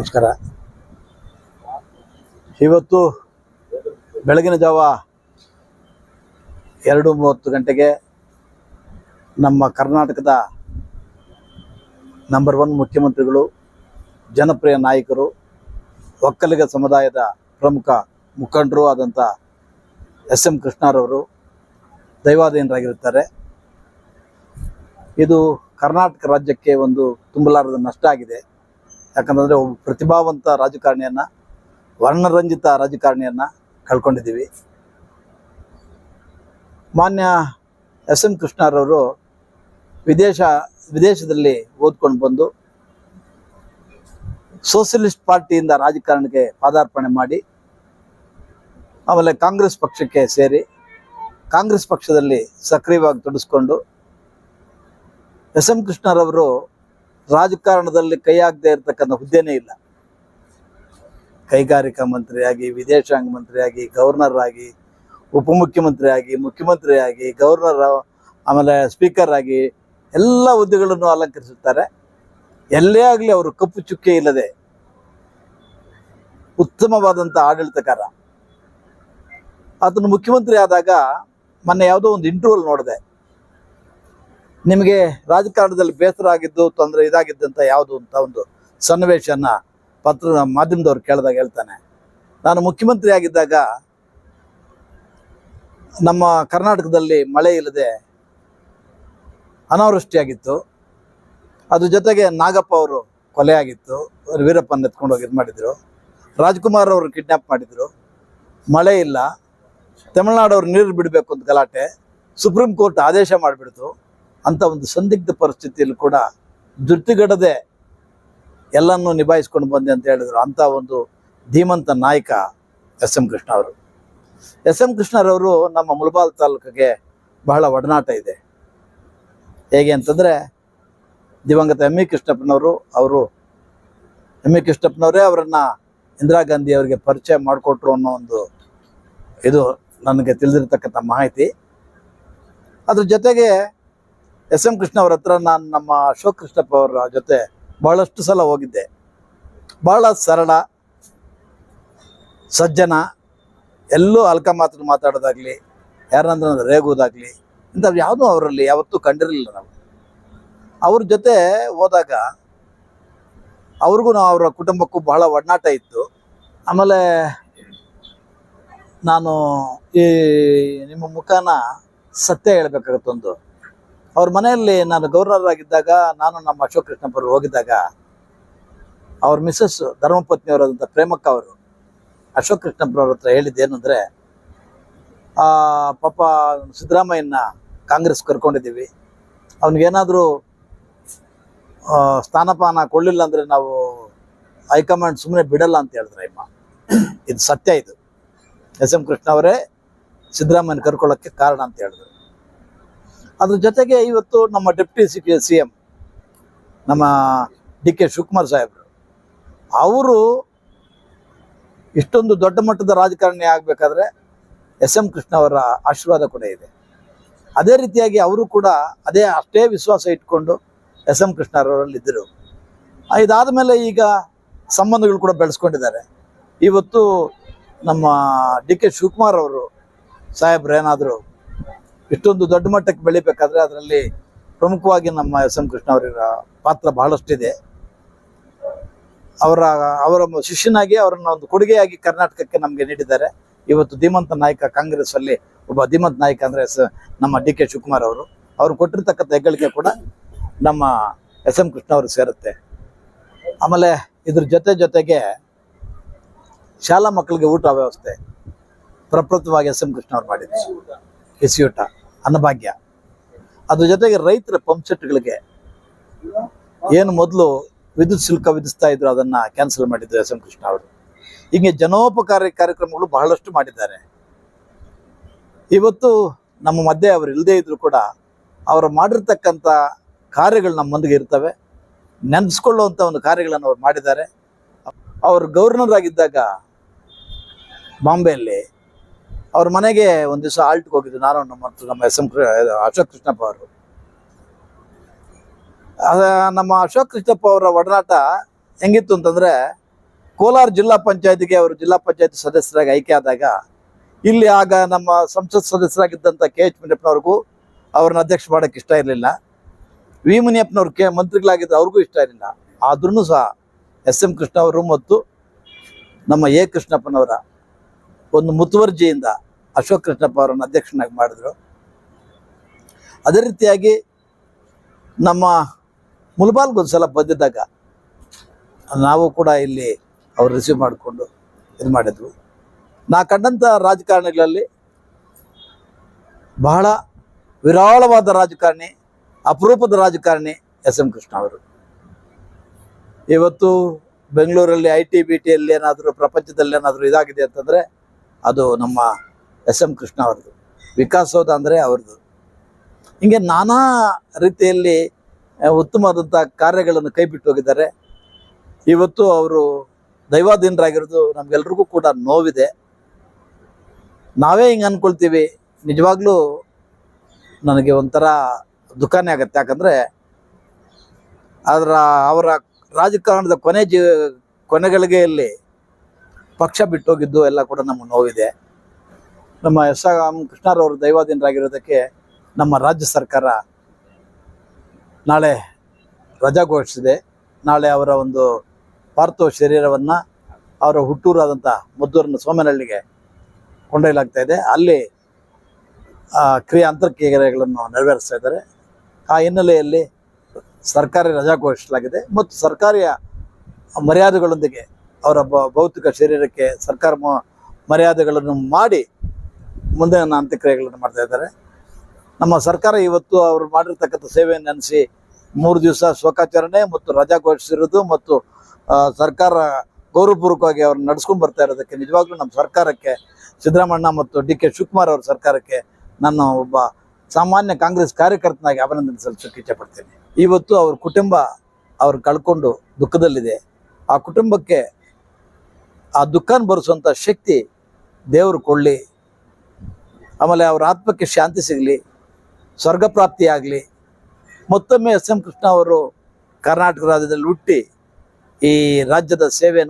ನಮಸ್ಕಾರ. ಇವತ್ತು ಬೆಳಗಿನ ಜಾವ 2:30 ಗಂಟೆಗೆ ನಮ್ಮ ಕರ್ನಾಟಕದ ನಂಬರ್ 1 ಮುಖ್ಯಮಂತ್ರಿಗಳು, ಜನಪ್ರಿಯ ನಾಯಕರು, ಒಕ್ಕಲಿಗ ಸಮುದಾಯದ ಪ್ರಮುಖ ಮುಖಂಡರು ಆದಂಥ ಎಸ್.ಎಂ. ಕೃಷ್ಣರವರು ದೈವಾಧೀನರಾಗಿರುತ್ತಾರೆ. ಇದು ಕರ್ನಾಟಕ ರಾಜ್ಯಕ್ಕೆ ಒಂದು ತುಂಬಲಾರದ ನಷ್ಟ ಆಗಿದೆ. ಯಾಕಂತಂದರೆ ಒಬ್ಬ ಪ್ರತಿಭಾವಂತ ರಾಜಕಾರಣಿಯನ್ನು, ವರ್ಣರಂಜಿತ ರಾಜಕಾರಣಿಯನ್ನು ಕಳ್ಕೊಂಡಿದ್ದೀವಿ. ಮಾನ್ಯ ಎಸ್.ಎಂ. ಕೃಷ್ಣರವರು ವಿದೇಶದಲ್ಲಿ ಓದ್ಕೊಂಡು ಬಂದು ಸೋಷಲಿಸ್ಟ್ ಪಾರ್ಟಿಯಿಂದ ರಾಜಕಾರಣಕ್ಕೆ ಪಾದಾರ್ಪಣೆ ಮಾಡಿ ಆಮೇಲೆ ಕಾಂಗ್ರೆಸ್ ಪಕ್ಷಕ್ಕೆ ಸೇರಿ ಕಾಂಗ್ರೆಸ್ ಪಕ್ಷದಲ್ಲಿ ಸಕ್ರಿಯವಾಗಿ ತೊಡಗಿಸ್ಕೊಂಡು ಎಸ್.ಎಂ. ಕೃಷ್ಣರವರು ರಾಜಕಾರಣದಲ್ಲಿ ಕೈ ಹಾಕದೇ ಇರತಕ್ಕಂಥ ಹುದ್ದೆನೇ ಇಲ್ಲ. ಕೈಗಾರಿಕಾ ಮಂತ್ರಿಯಾಗಿ, ವಿದೇಶಾಂಗ ಮಂತ್ರಿಯಾಗಿ, ಗವರ್ನರ್ ಆಗಿ, ಉಪಮುಖ್ಯಮಂತ್ರಿಯಾಗಿ, ಮುಖ್ಯಮಂತ್ರಿಯಾಗಿ, ಗವರ್ನರ್, ಆಮೇಲೆ ಸ್ಪೀಕರ್ ಆಗಿ ಎಲ್ಲ ಹುದ್ದೆಗಳನ್ನು ಅಲಂಕರಿಸುತ್ತಾರೆ. ಎಲ್ಲೇ ಆಗಲಿ ಅವರು ಕಪ್ಪು ಚುಕ್ಕೆ ಇಲ್ಲದೆ ಉತ್ತಮವಾದಂಥ ಆಡಳಿತಕಾರ. ಆತನು ಮುಖ್ಯಮಂತ್ರಿ ಆದಾಗ ಮೊನ್ನೆ ಯಾವುದೋ ಒಂದು ಇಂಟರ್ವ್ಯೂಲ್ ನೋಡಿದೆ, ನಿಮಗೆ ರಾಜಕಾರಣದಲ್ಲಿ ಬೇಸರ ಆಗಿದ್ದು, ತೊಂದರೆ ಇದಾಗಿದ್ದಂಥ ಯಾವುದು ಅಂತ ಒಂದು ಸನ್ನಿವೇಶನ ಮಾಧ್ಯಮದವ್ರು ಕೇಳಿದಾಗ ಹೇಳ್ತಾನೆ, ನಾನು ಮುಖ್ಯಮಂತ್ರಿ ಆಗಿದ್ದಾಗ ನಮ್ಮ ಕರ್ನಾಟಕದಲ್ಲಿ ಮಳೆ ಇಲ್ಲದೆ ಅನಾವೃಷ್ಟಿಯಾಗಿತ್ತು. ಅದ್ರ ಜೊತೆಗೆ ನಾಗಪ್ಪ ಅವರು ಕೊಲೆ ಆಗಿತ್ತು, ವೀರಪ್ಪನ ಎತ್ಕೊಂಡು ಹೋಗಿ ಇದು ಮಾಡಿದರು. ರಾಜ್ಕುಮಾರ್ ಅವರು ಕಿಡ್ನ್ಯಾಪ್ ಮಾಡಿದರು, ಮಳೆ ಇಲ್ಲ. ತಮಿಳ್ನಾಡವ್ರು ನೀರು ಬಿಡಬೇಕು ಅಂತ ಗಲಾಟೆ, ಸುಪ್ರೀಂ ಕೋರ್ಟ್ ಆದೇಶ ಮಾಡಿಬಿಡ್ತು. ಅಂಥ ಒಂದು ಸಂದಿಗ್ಧ ಪರಿಸ್ಥಿತಿಯಲ್ಲಿ ಕೂಡ ಧೃತಿಗೆಡದೆ ಎಲ್ಲನೂ ನಿಭಾಯಿಸ್ಕೊಂಡು ಬಂದೆ ಅಂತ ಹೇಳಿದರು. ಅಂಥ ಒಂದು ಧೀಮಂತ ನಾಯಕ ಎಸ್.ಎಂ. ಕೃಷ್ಣ ಅವರು. ಎಸ್.ಎಂ. ಕೃಷ್ಣರವರು ನಮ್ಮ ಮುಳಬಾಲ್ ತಾಲೂಕಿಗೆ ಬಹಳ ಒಡನಾಟ ಇದೆ. ಹೇಗೆ ಅಂತಂದರೆ, ದಿವಂಗತ ಎಂ.ಇ. ಕೃಷ್ಣಪ್ಪನವರು ಎಂ.ಇ. ಕೃಷ್ಣಪ್ಪನವರೇ ಅವರನ್ನು ಇಂದಿರಾ ಗಾಂಧಿ ಅವರಿಗೆ ಪರಿಚಯ ಮಾಡಿಕೊಟ್ರು ಅನ್ನೋ ಒಂದು ಇದು ನನಗೆ ತಿಳಿದಿರ್ತಕ್ಕಂಥ ಮಾಹಿತಿ. ಅದ್ರ ಜೊತೆಗೆ ಎಸ್.ಎಂ. ಕೃಷ್ಣ ಅವ್ರ ಹತ್ರ ನಾನು ನಮ್ಮ ಅಶೋಕ್ ಕೃಷ್ಣಪ್ಪ ಅವರ ಜೊತೆ ಭಾಳಷ್ಟು ಸಲ ಹೋಗಿದ್ದೆ. ಭಾಳ ಸರಳ, ಸಜ್ಜನ, ಎಲ್ಲೂ ಅಲ್ಕ ಮಾತ್ರ ಮಾತಾಡೋದಾಗಲಿ, ಯಾರನ್ನ ರೇಗೋದಾಗಲಿ ಇಂಥವು ಯಾವುದೂ ಅವರಲ್ಲಿ ಯಾವತ್ತೂ ಕಂಡಿರಲಿಲ್ಲ. ನಾವು ಅವ್ರ ಜೊತೆ ಹೋದಾಗ ಅವ್ರಿಗೂ ಅವರ ಕುಟುಂಬಕ್ಕೂ ಬಹಳ ಒಡನಾಟ ಇತ್ತು. ಆಮೇಲೆ ನಾನು ಈ ನಿಮ್ಮ ಮುಖಾನ ಸತ್ಯ ಹೇಳ್ಬೇಕಾಗತ್ತೊಂದು, ಅವ್ರ ಮನೆಯಲ್ಲಿ ನಾನು ಗವರ್ನರ್ ಆಗಿದ್ದಾಗ, ನಾನು ನಮ್ಮ ಅಶೋಕ್ ಕೃಷ್ಣಪ್ಪರು ಹೋಗಿದ್ದಾಗ, ಅವ್ರ ಮಿಸ್ಸಸ್ ಧರ್ಮಪತ್ನಿಯವರಾದಂಥ ಪ್ರೇಮಕ್ಕ ಅವರು ಅಶೋಕ್ ಕೃಷ್ಣಪ್ಪನವ್ರ ಹತ್ರ ಹೇಳಿದ್ದೇನೆಂದರೆ, ಪಾಪ ಸಿದ್ದರಾಮಯ್ಯನ ಕಾಂಗ್ರೆಸ್ ಕರ್ಕೊಂಡಿದ್ದೀವಿ, ಅವನಿಗೇನಾದರೂ ಸ್ಥಾನಪಾನ ಕೊಡಲಿಲ್ಲ ಅಂದರೆ ನಾವು ಹೈಕಮಾಂಡ್ ಸುಮ್ಮನೆ ಬಿಡಲ್ಲ ಅಂತ ಹೇಳಿದ್ರೆ ಅಮ್ಮ. ಇದು ಸತ್ಯ. ಇದು ಎಸ್.ಎಂ. ಕೃಷ್ಣ ಅವರೇ ಸಿದ್ದರಾಮಯ್ಯನ ಕರ್ಕೊಳ್ಳೋಕ್ಕೆ ಕಾರಣ ಅಂತ ಹೇಳಿದ್ರು. ಅದ್ರ ಜೊತೆಗೆ ಇವತ್ತು ನಮ್ಮ ಡೆಪ್ಟಿ CM ನಮ್ಮ ಡಿ.ಕೆ. ಶಿವಕುಮಾರ್ ಸಾಹೇಬರು, ಅವರು ಇಷ್ಟೊಂದು ದೊಡ್ಡ ಮಟ್ಟದ ರಾಜಕಾರಣಿ ಆಗಬೇಕಾದ್ರೆ ಎಸ್.ಎಂ. ಕೃಷ್ಣ ಅವರ ಆಶೀರ್ವಾದ ಕೂಡ ಇದೆ. ಅದೇ ರೀತಿಯಾಗಿ ಅವರು ಕೂಡ ಅಷ್ಟೇ ವಿಶ್ವಾಸ ಇಟ್ಕೊಂಡು ಎಸ್.ಎಂ. ಕೃಷ್ಣರವರಲ್ಲಿದ್ದರು. ಇದಾದ ಮೇಲೆ ಈಗ ಸಂಬಂಧಗಳು ಕೂಡ ಬೆಳೆಸ್ಕೊಂಡಿದ್ದಾರೆ. ಇವತ್ತು ನಮ್ಮ ಡಿ.ಕೆ. ಶಿವಕುಮಾರ್ ಅವರು ಸಾಹೇಬ್ರು ಏನಾದರೂ ಇಷ್ಟೊಂದು ದೊಡ್ಡ ಮಟ್ಟಕ್ಕೆ ಬೆಳಿಬೇಕಾದ್ರೆ ಅದರಲ್ಲಿ ಪ್ರಮುಖವಾಗಿ ನಮ್ಮ ಎಸ್.ಎಂ. ಕೃಷ್ಣ ಅವರ ಪಾತ್ರ ಬಹಳಷ್ಟಿದೆ. ಅವರ ಶಿಷ್ಯನಾಗಿ ಅವರನ್ನು ಒಂದು ಕೊಡುಗೆಯಾಗಿ ಕರ್ನಾಟಕಕ್ಕೆ ನಮಗೆ ನೀಡಿದ್ದಾರೆ. ಇವತ್ತು ಧೀಮಂತ ನಾಯಕ, ಕಾಂಗ್ರೆಸ್ಸಲ್ಲಿ ಒಬ್ಬ ಧೀಮಂತ ನಾಯಕ ಅಂದರೆ ನಮ್ಮ ಡಿ.ಕೆ. ಶಿವಕುಮಾರ್ ಅವರು. ಅವ್ರು ಕೊಟ್ಟಿರ್ತಕ್ಕಂಥ ಹೆಗ್ಗಳಿಕೆ ಕೂಡ ನಮ್ಮ ಎಸ್.ಎಂ. ಕೃಷ್ಣ ಅವ್ರಿಗೆ ಸೇರುತ್ತೆ. ಆಮೇಲೆ ಇದ್ರ ಜೊತೆಗೆ ಶಾಲಾ ಮಕ್ಕಳಿಗೆ ಊಟ ವ್ಯವಸ್ಥೆ ಪ್ರಪ್ರಥಮವಾಗಿ ಎಸ್.ಎಂ. ಕೃಷ್ಣ ಅವ್ರು ಮಾಡಿದ್ರು. ಬಿಸಿಯೂಟ, ಅನ್ನಭಾಗ್ಯ. ಅದ್ರ ಜೊತೆಗೆ ರೈತರ ಪಂಪ್ಸೆಟ್ಗಳಿಗೆ ಏನು ಮೊದಲು ವಿದ್ಯುತ್ ಶುಲ್ಕ ವಿಧಿಸ್ತಾ ಇದ್ರು, ಅದನ್ನು ಕ್ಯಾನ್ಸಲ್ ಮಾಡಿದ್ರು ಎಸ್.ಎಂ. ಕೃಷ್ಣ ಅವರು. ಹೀಗೆ ಜನೋಪಕಾರಿ ಕಾರ್ಯಕ್ರಮಗಳು ಬಹಳಷ್ಟು ಮಾಡಿದ್ದಾರೆ. ಇವತ್ತು ನಮ್ಮ ಮಧ್ಯೆ ಅವರು ಇಲ್ಲದೇ ಇದ್ರೂ ಕೂಡ ಅವರು ಮಾಡಿರ್ತಕ್ಕಂಥ ಕಾರ್ಯಗಳು ನಮ್ಮ ಮುಂದೆ ಇರ್ತವೆ. ನೆನೆಸ್ಕೊಳ್ಳುವಂಥ ಒಂದು ಕಾರ್ಯಗಳನ್ನು ಅವ್ರು ಮಾಡಿದ್ದಾರೆ. ಅವರು ಗವರ್ನರ್ ಆಗಿದ್ದಾಗ ಬಾಂಬೆಯಲ್ಲಿ ಅವ್ರ ಮನೆಗೆ ಒಂದು ದಿವಸ ಆಲ್ಟ್ಗೆ ಹೋಗಿದ್ದು ನಾನು, ನಮ್ಮ ಎಸ್.ಎಂ. ಅಶೋಕ್ ಕೃಷ್ಣಪ್ಪ ಅವರು. ನಮ್ಮ ಅಶೋಕ್ ಕೃಷ್ಣಪ್ಪ ಅವರ ಒಡನಾಟ ಹೆಂಗಿತ್ತು ಅಂತಂದರೆ, ಕೋಲಾರ ಜಿಲ್ಲಾ ಪಂಚಾಯತಿಗೆ ಅವರು ಜಿಲ್ಲಾ ಪಂಚಾಯತ್ ಸದಸ್ಯರಾಗಿ ಆಯ್ಕೆ ಆದಾಗ ಇಲ್ಲಿ ಆಗ ನಮ್ಮ ಸಂಸತ್ ಸದಸ್ಯರಾಗಿದ್ದಂಥ KH ಮುನಿಯಪ್ಪನವ್ರಿಗೂ ಅವ್ರನ್ನ ಅಧ್ಯಕ್ಷ ಮಾಡೋಕ್ಕೆ ಇಷ್ಟ ಇರಲಿಲ್ಲ. ವಿ ಮುನಿಯಪ್ಪನವ್ರು ಮಂತ್ರಿಗಳಾಗಿದ್ದರು, ಅವ್ರಿಗೂ ಇಷ್ಟ ಇರಲಿಲ್ಲ. ಆದ್ರೂ ಸಹ SM ಕೃಷ್ಣ ಅವರು ಮತ್ತು ನಮ್ಮ A ಕೃಷ್ಣಪ್ಪನವರ ಒಂದು ಮುತುವರ್ಜಿಯಿಂದ ಅಶೋಕ್ ಕೃಷ್ಣಪ್ಪ ಅವರನ್ನು ಅಧ್ಯಕ್ಷನಾಗಿ ಮಾಡಿದ್ರು. ಅದೇ ರೀತಿಯಾಗಿ ನಮ್ಮ ಮುಲ್ಬಾಲ್ಗೊಂದ್ಸಲ ಬಂದಿದ್ದಾಗ ನಾವು ಕೂಡ ಇಲ್ಲಿ ಅವ್ರು ರಿಸೀವ್ ಮಾಡಿಕೊಂಡು ಇದು ಮಾಡಿದ್ವು. ನಾ ಕಂಡಂಥ ರಾಜಕಾರಣಿಗಳಲ್ಲಿ ಬಹಳ ವಿರಾಳವಾದ ರಾಜಕಾರಣಿ, ಅಪರೂಪದ ರಾಜಕಾರಣಿ SM ಕೃಷ್ಣ ಅವರು. ಇವತ್ತು ಬೆಂಗಳೂರಲ್ಲಿ IT BTಯಲ್ಲಿ ಏನಾದರೂ ಪ್ರಪಂಚದಲ್ಲಿ ಏನಾದರೂ ಇದಾಗಿದೆ ಅಂತಂದರೆ ಅದು ನಮ್ಮ SM ಕೃಷ್ಣ ಅವ್ರದ್ದು. ವಿಕಾಸೌಧ ಅಂದರೆ ಅವ್ರದ್ದು. ಹೀಗೆ ನಾನಾ ರೀತಿಯಲ್ಲಿ ಉತ್ತಮವಾದಂಥ ಕಾರ್ಯಗಳನ್ನು ಕೈ ಬಿಟ್ಟು ಹೋಗಿದ್ದಾರೆ. ಇವತ್ತು ಅವರು ದೈವಾಧೀನರಾಗಿರೋದು ನಮಗೆಲ್ರಿಗೂ ಕೂಡ ನೋವಿದೆ. ನಾವೇ ಹಿಂಗೆ ಅಂದ್ಕೊಳ್ತೀವಿ, ನಿಜವಾಗ್ಲೂ ನನಗೆ ಒಂಥರ ದುಃಖನೇ ಆಗುತ್ತೆ. ಯಾಕಂದರೆ ಅವರ ರಾಜಕಾರಣದ ಕೊನೆಗಳಿಗೆಯಲ್ಲಿ ಪಕ್ಷ ಬಿಟ್ಟೋಗಿದ್ದು ಎಲ್ಲ ಕೂಡ ನಮಗೆ ನೋವಿದೆ. ನಮ್ಮ SM ಕೃಷ್ಣರವರು ದೈವಾಧೀನರಾಗಿರೋದಕ್ಕೆ ನಮ್ಮ ರಾಜ್ಯ ಸರ್ಕಾರ ನಾಳೆ ರಜಾ ಘೋಷಿಸಿದೆ. ನಾಳೆ ಅವರ ಒಂದು ಪಾರ್ಥಿವ ಶರೀರವನ್ನು ಅವರ ಹುಟ್ಟೂರಾದಂಥ ಮದ್ದೂರಿನ ಸೋಮೇನಹಳ್ಳಿಗೆ ಕೊಂಡೊಯ್ಯಲಾಗ್ತಾ ಇದೆ. ಅಲ್ಲಿ ಅಂತರ್ಕ್ರಿಯೆಗಳನ್ನು ನೆರವೇರಿಸ್ತಾ ಇದ್ದಾರೆ. ಆ ಹಿನ್ನೆಲೆಯಲ್ಲಿ ಸರ್ಕಾರಿ ರಜಾ ಘೋಷಿಸಲಾಗಿದೆ ಮತ್ತು ಸರ್ಕಾರಿ ಮರ್ಯಾದೆಗಳೊಂದಿಗೆ ಅವರ ಭೌತಿಕ ಶರೀರಕ್ಕೆ ಸರ್ಕಾರ ಮರ್ಯಾದೆಗಳನ್ನು ಮಾಡಿ ಮುಂದಿನ ಅಂತ್ಯಕ್ರಿಯೆಗಳನ್ನು ಮಾಡ್ತಾ ಇದ್ದಾರೆ. ನಮ್ಮ ಸರ್ಕಾರ ಇವತ್ತು ಅವರು ಮಾಡಿರ್ತಕ್ಕಂಥ ಸೇವೆಯನ್ನು ನೆನೆಸಿ 3 ದಿವಸ ಶೋಕಾಚರಣೆ ಮತ್ತು ರಜಾ ಘೋಷಿಸಿರೋದು ಮತ್ತು ಸರ್ಕಾರ ಗೌರವಪೂರ್ವಕವಾಗಿ ಅವ್ರನ್ನ ನಡೆಸ್ಕೊಂಡು ಬರ್ತಾ ಇರೋದಕ್ಕೆ ನಿಜವಾಗ್ಲೂ ನಮ್ಮ ಸರ್ಕಾರಕ್ಕೆ, ಸಿದ್ದರಾಮಣ್ಣ ಮತ್ತು DK ಶಿವಕುಮಾರ್ ಅವರ ಸರ್ಕಾರಕ್ಕೆ ನಾನು ಒಬ್ಬ ಸಾಮಾನ್ಯ ಕಾಂಗ್ರೆಸ್ ಕಾರ್ಯಕರ್ತನಾಗಿ ಅಭಿನಂದನೆ ಸಲ್ಲಿಸೋಕ್ಕೆ ಇಚ್ಛೆಪಡ್ತೇನೆ. ಇವತ್ತು ಅವ್ರ ಕುಟುಂಬ ಅವ್ರು ಕಳ್ಕೊಂಡು ದುಃಖದಲ್ಲಿದೆ. ಆ ಕುಟುಂಬಕ್ಕೆ ಆ ದುಃಖನ ಭರಿಸುವಂಥ ಶಕ್ತಿ ದೇವರು ಕೊಡಲಿ. ಆಮೇಲೆ ಅವ್ರ ಆತ್ಮಕ್ಕೆ ಶಾಂತಿ ಸಿಗಲಿ, ಸ್ವರ್ಗ ಪ್ರಾಪ್ತಿಯಾಗಲಿ. ಮತ್ತೊಮ್ಮೆ SM ಕೃಷ್ಣ ಅವರು ಕರ್ನಾಟಕ ರಾಜ್ಯದಲ್ಲಿ ಹುಟ್ಟಿ ಈ ರಾಜ್ಯದ ಸೇವೆಯನ್ನು